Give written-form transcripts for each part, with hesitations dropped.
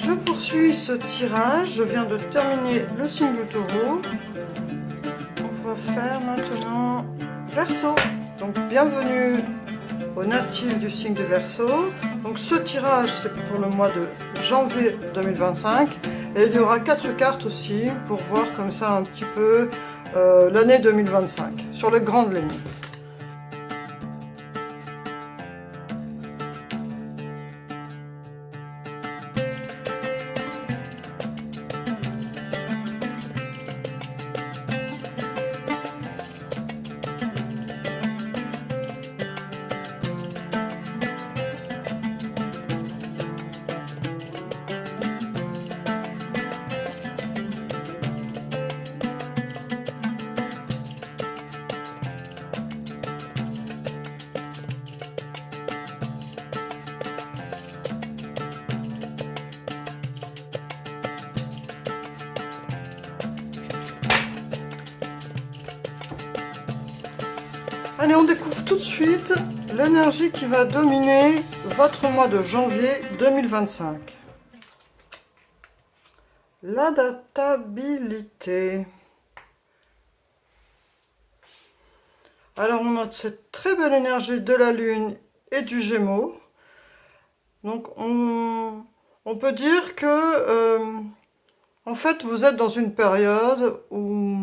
Je poursuis ce tirage, je viens de terminer le signe du taureau. On va faire maintenant Verseau. Donc bienvenue aux natifs du signe de Verseau. Donc ce tirage c'est pour le mois de janvier 2025 et il y aura 4 cartes aussi pour voir comme ça un petit peu l'année 2025 sur les grandes lignes. Allez, on découvre tout de suite l'énergie qui va dominer votre mois de janvier 2025. L'adaptabilité. Alors, on a cette très belle énergie de la Lune et du Gémeaux. Donc, on peut dire que, en fait, vous êtes dans une période où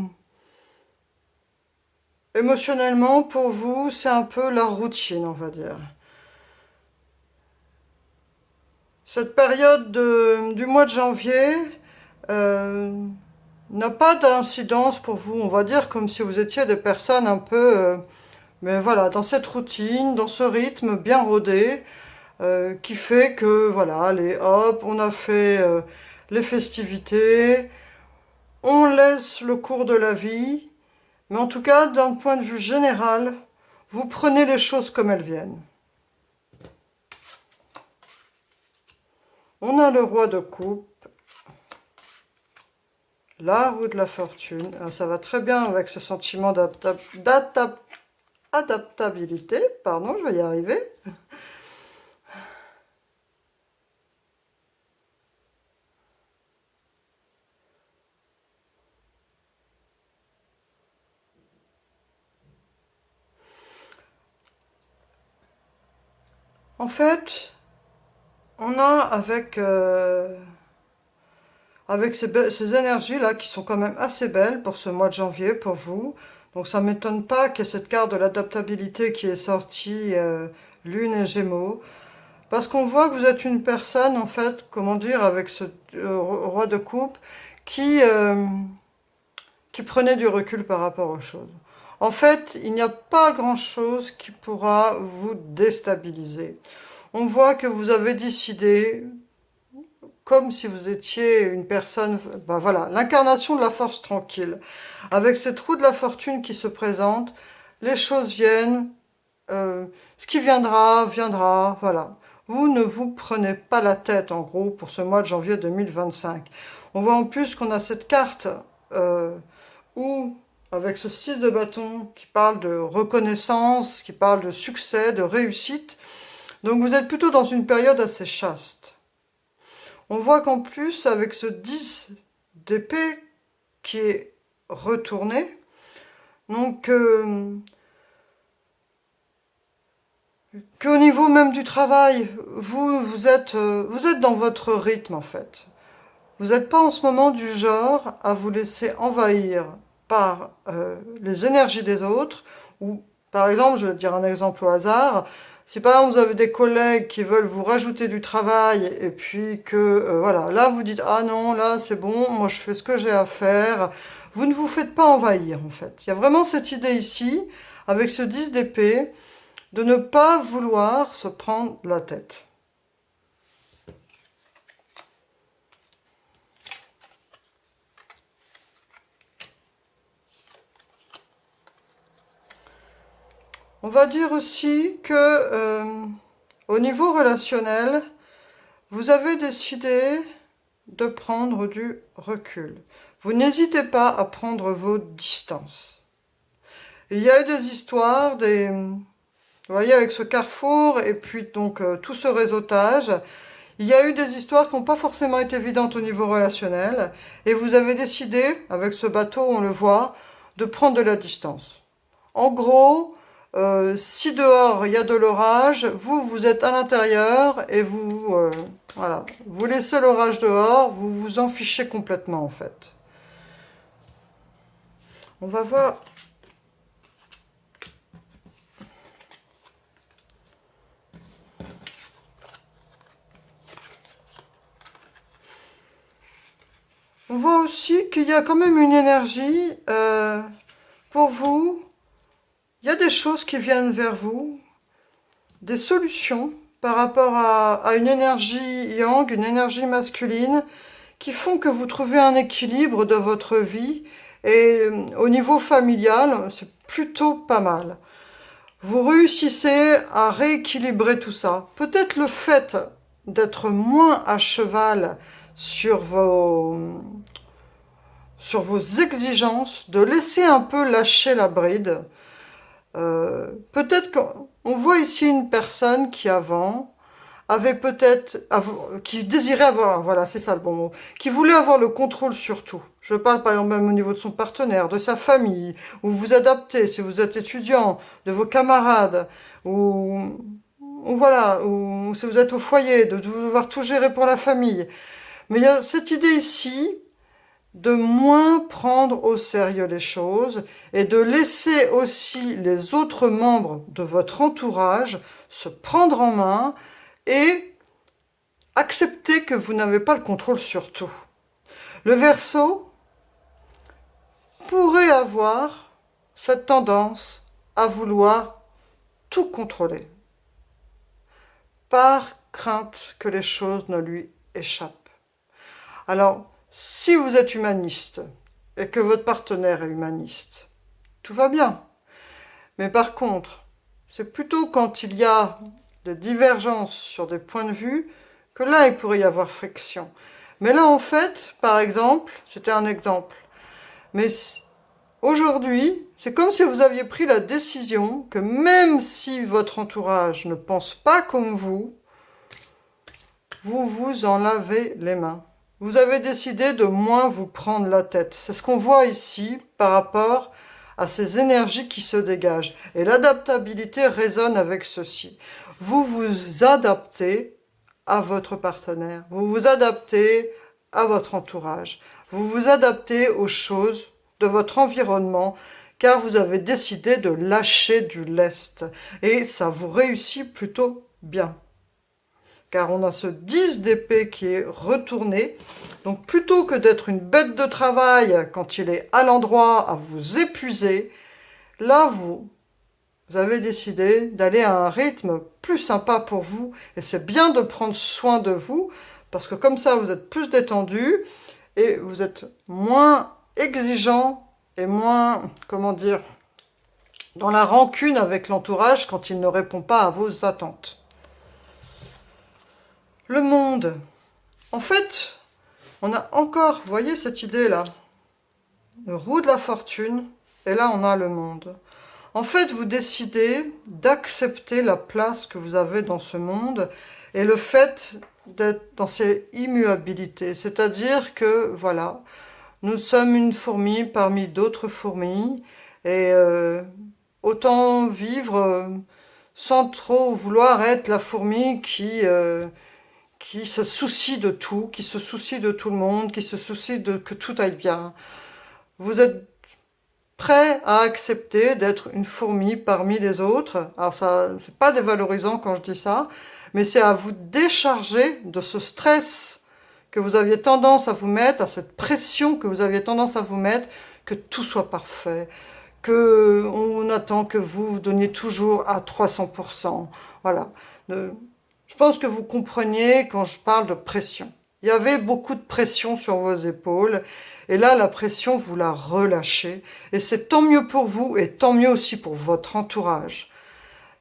émotionnellement, pour vous, c'est un peu la routine, on va dire. Cette période du mois de janvier n'a pas d'incidence pour vous. On va dire comme si vous étiez des personnes un peu, mais voilà, dans cette routine, dans ce rythme bien rodé, qui fait que, voilà, allez, hop, on a fait les festivités, on laisse le cours de la vie. Mais en tout cas, d'un point de vue général, vous prenez les choses comme elles viennent. On a le roi de coupe, la roue de la fortune. Ça va très bien avec ce sentiment d'adaptabilité. Pardon, je vais y arriver. En fait, on a avec ces énergies-là qui sont quand même assez belles pour ce mois de janvier, pour vous. Donc ça ne m'étonne pas qu'il y ait cette carte de l'adaptabilité qui est sortie, Lune et Gémeaux. Parce qu'on voit que vous êtes une personne, en fait, comment dire, avec ce roi de coupe, qui prenait du recul par rapport aux choses. En fait, il n'y a pas grand-chose qui pourra vous déstabiliser. On voit que vous avez décidé, comme si vous étiez une personne, ben voilà, l'incarnation de la force tranquille. Avec cette roue de la fortune qui se présente, les choses viennent, ce qui viendra, viendra, voilà. Vous ne vous prenez pas la tête, en gros, pour ce mois de janvier 2025. On voit en plus qu'on a cette carte où, avec ce 6 de bâton, qui parle de reconnaissance, qui parle de succès, de réussite. Donc vous êtes plutôt dans une période assez chaste. On voit qu'en plus, avec ce 10 d'épée qui est retourné, donc qu'au niveau même du travail, vous êtes dans votre rythme en fait. Vous n'êtes pas en ce moment du genre à vous laisser envahir par les énergies des autres, ou par exemple, je vais dire un exemple au hasard, si par exemple vous avez des collègues qui veulent vous rajouter du travail et puis que voilà, là vous dites ah non, là c'est bon, moi je fais ce que j'ai à faire, vous ne vous faites pas envahir en fait. Il y a vraiment cette idée ici, avec ce 10 d'épée, de ne pas vouloir se prendre la tête. On va dire aussi que au niveau relationnel, vous avez décidé de prendre du recul. Vous n'hésitez pas à prendre vos distances. Il y a eu des histoires, vous voyez, avec ce carrefour et puis donc tout ce réseautage, Il y a eu des histoires qui n'ont pas forcément été évidentes au niveau relationnel, et vous avez décidé, avec ce bateau, on le voit, de prendre de la distance. En gros, si dehors il y a de l'orage, vous êtes à l'intérieur et voilà, vous laissez l'orage dehors, vous vous en fichez complètement en fait. On va voir. On voit aussi qu'il y a quand même une énergie pour vous. Il y a des choses qui viennent vers vous, des solutions par rapport à une énergie yang, une énergie masculine, qui font que vous trouvez un équilibre de votre vie. Et au niveau familial, c'est plutôt pas mal. Vous réussissez à rééquilibrer tout ça. Peut-être le fait d'être moins à cheval sur vos exigences, de laisser un peu lâcher la bride. Peut-être qu'on voit ici une personne qui avant avait qui désirait avoir, voilà, c'est ça le bon mot, qui voulait avoir le contrôle sur tout. Je parle par exemple même au niveau de son partenaire, de sa famille, ou vous adaptez si vous êtes étudiant, de vos camarades, ou voilà, ou si vous êtes au foyer, de devoir tout gérer pour la famille. Mais il y a cette idée ici de moins prendre au sérieux les choses et de laisser aussi les autres membres de votre entourage se prendre en main et accepter que vous n'avez pas le contrôle sur tout. Le Verseau pourrait avoir cette tendance à vouloir tout contrôler, par crainte que les choses ne lui échappent. Alors, si vous êtes humaniste et que votre partenaire est humaniste, tout va bien. Mais par contre, c'est plutôt quand il y a des divergences sur des points de vue que là, il pourrait y avoir friction. Mais là, en fait, par exemple, c'était un exemple, mais aujourd'hui, c'est comme si vous aviez pris la décision que même si votre entourage ne pense pas comme vous vous en lavez les mains. Vous avez décidé de moins vous prendre la tête. C'est ce qu'on voit ici par rapport à ces énergies qui se dégagent. Et l'adaptabilité résonne avec ceci. Vous vous adaptez à votre partenaire. Vous vous adaptez à votre entourage. Vous vous adaptez aux choses de votre environnement car vous avez décidé de lâcher du lest. Et ça vous réussit plutôt bien. Car on a ce 10 d'épée qui est retourné. Donc plutôt que d'être une bête de travail quand il est à l'endroit à vous épuiser, là vous avez décidé d'aller à un rythme plus sympa pour vous. Et c'est bien de prendre soin de vous parce que comme ça vous êtes plus détendu et vous êtes moins exigeant et moins, comment dire, dans la rancune avec l'entourage quand il ne répond pas à vos attentes. Le monde. En fait, on a encore, vous voyez cette idée-là, le roue de la fortune, et là on a le monde. En fait, vous décidez d'accepter la place que vous avez dans ce monde et le fait d'être dans ces immuabilités. C'est-à-dire que, voilà, nous sommes une fourmi parmi d'autres fourmis et autant vivre sans trop vouloir être la fourmi qui se soucie de tout, qui se soucie de tout le monde, qui se soucie de que tout aille bien. Vous êtes prêt à accepter d'être une fourmi parmi les autres. Alors ça, c'est pas dévalorisant quand je dis ça, mais c'est à vous décharger de ce stress que vous aviez tendance à vous mettre, à cette pression que vous aviez tendance à vous mettre, que tout soit parfait, que on attend que vous donniez toujours à 300%. Voilà. Je pense que vous compreniez quand je parle de pression. Il y avait beaucoup de pression sur vos épaules. Et là, la pression, vous la relâchez. Et c'est tant mieux pour vous et tant mieux aussi pour votre entourage.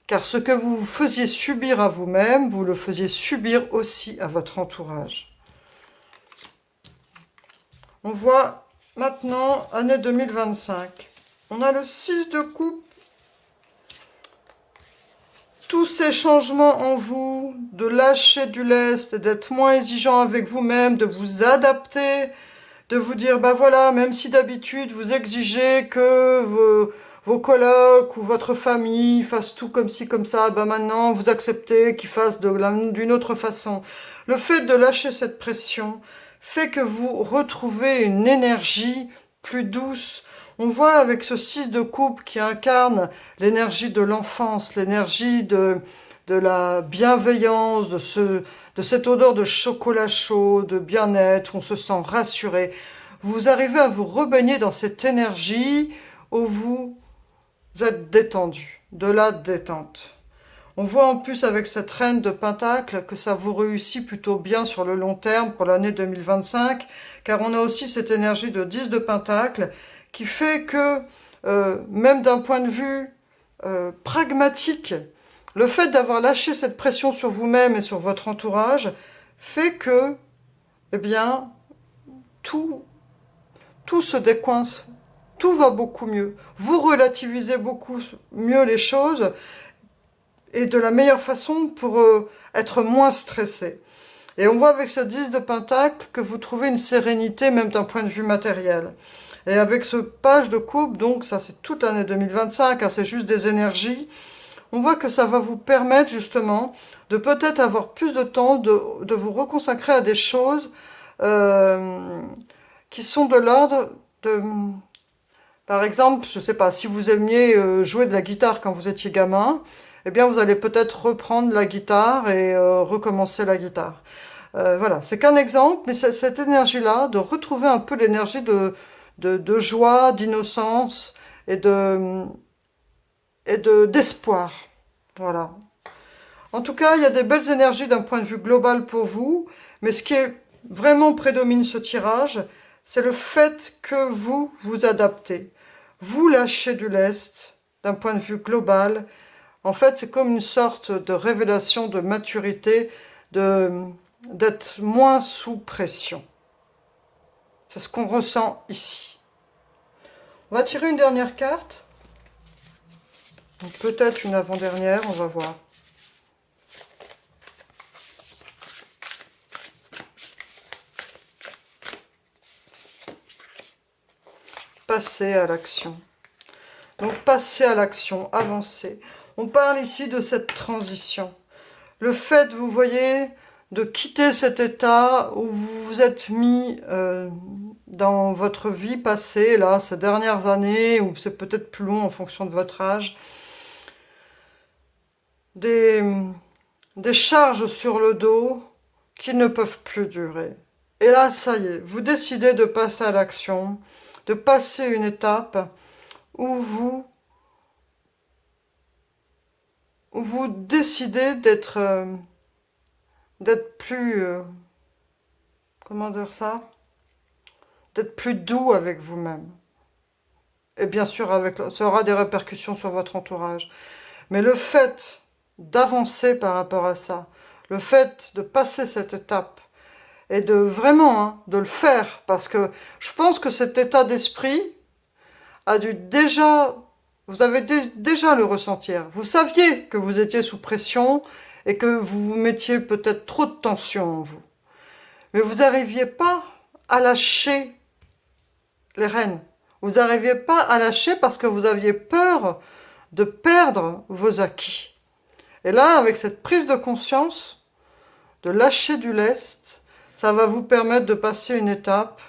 Car ce que vous faisiez subir à vous-même, vous le faisiez subir aussi à votre entourage. On voit maintenant année 2025. On a le 6 de coupe. tous ces changements en vous, de lâcher du lest, d'être moins exigeant avec vous-même, de vous adapter, de vous dire, bah voilà, même si d'habitude vous exigez que vos colocs ou votre famille fassent tout comme ci, comme ça, bah maintenant vous acceptez qu'ils fassent d'une autre façon. Le fait de lâcher cette pression fait que vous retrouvez une énergie plus douce. On voit avec ce 6 de coupe qui incarne l'énergie de l'enfance, l'énergie de la bienveillance, de cette odeur de chocolat chaud, de bien-être, on se sent rassuré. Vous arrivez à vous rebaigner dans cette énergie où vous êtes détendu, de la détente. On voit en plus avec cette reine de Pentacle que ça vous réussit plutôt bien sur le long terme pour l'année 2025, car on a aussi cette énergie de 10 de Pentacle qui fait que, même d'un point de vue pragmatique, le fait d'avoir lâché cette pression sur vous-même et sur votre entourage fait que, eh bien, tout se décoince, tout va beaucoup mieux. Vous relativisez beaucoup mieux les choses et de la meilleure façon pour être moins stressé. Et on voit avec ce 10 de Pentacle que vous trouvez une sérénité même d'un point de vue matériel. Et avec ce page de coupe, donc ça c'est toute l'année 2025, hein, c'est juste des énergies, on voit que ça va vous permettre justement de peut-être avoir plus de temps, de vous reconsacrer à des choses qui sont de l'ordre de... Par exemple, je sais pas, si vous aimiez jouer de la guitare quand vous étiez gamin, eh bien vous allez peut-être reprendre la guitare et recommencer la guitare. Voilà, c'est qu'un exemple, mais cette énergie-là, de retrouver un peu l'énergie de joie, d'innocence et d'espoir. Voilà. En tout cas, il y a des belles énergies d'un point de vue global pour vous, mais ce qui est vraiment prédomine ce tirage, c'est le fait que vous vous adaptez. Vous lâchez du lest d'un point de vue global. En fait, c'est comme une sorte de révélation de maturité, d'être moins sous pression. C'est ce qu'on ressent ici. On va tirer une dernière carte. Peut-être une avant-dernière, on va voir. Passer à l'action. Donc passer à l'action, avancer. On parle ici de cette transition. Le fait, vous voyez, de quitter cet état où vous vous êtes mis dans votre vie passée, là, ces dernières années, ou c'est peut-être plus long en fonction de votre âge, des charges sur le dos qui ne peuvent plus durer. Et là, ça y est, vous décidez de passer à l'action, de passer une étape où vous décidez d'être plus, comment dire ça, d'être plus doux avec vous-même. Et bien sûr, ça aura des répercussions sur votre entourage. Mais le fait d'avancer par rapport à ça, le fait de passer cette étape, et de vraiment, hein, de le faire, parce que je pense que cet état d'esprit a dû déjà, vous avez déjà le ressentir. Vous saviez que vous étiez sous pression et que vous vous mettiez peut-être trop de tension en vous. Mais vous n'arriviez pas à lâcher les rênes. Vous n'arriviez pas à lâcher parce que vous aviez peur de perdre vos acquis. Et là, avec cette prise de conscience, de lâcher du lest, ça va vous permettre de passer une étape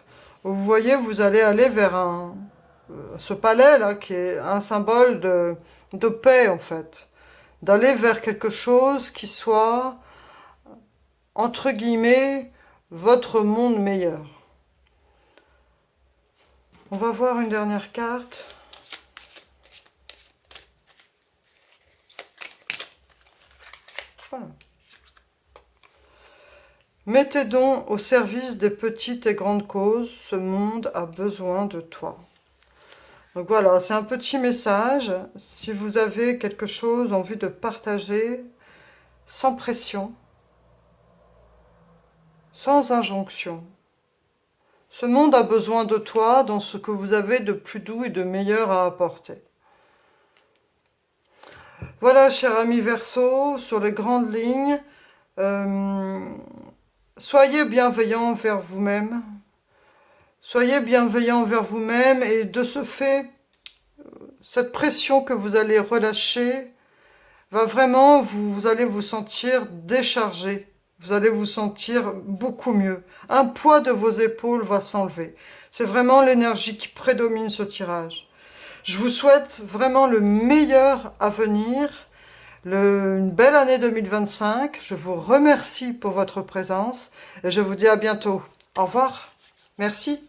où vous voyez, vous allez aller vers ce palais-là qui est un symbole de paix en fait. D'aller vers quelque chose qui soit, entre guillemets, votre monde meilleur. On va voir une dernière carte. Voilà. Mettez donc au service des petites et grandes causes, ce monde a besoin de toi. Donc voilà, c'est un petit message. Si vous avez quelque chose, envie de partager, sans pression, sans injonction. Ce monde a besoin de toi dans ce que vous avez de plus doux et de meilleur à apporter. Voilà, cher ami Verseau, sur les grandes lignes, euh, soyez bienveillant envers vous-même. Soyez bienveillant envers vous-même et de ce fait, cette pression que vous allez relâcher va vraiment, vous allez vous sentir déchargé. Vous allez vous sentir beaucoup mieux. Un poids de vos épaules va s'enlever. C'est vraiment l'énergie qui prédomine ce tirage. Je vous souhaite vraiment le meilleur à venir, une belle année 2025. Je vous remercie pour votre présence et je vous dis à bientôt. Au revoir. Merci.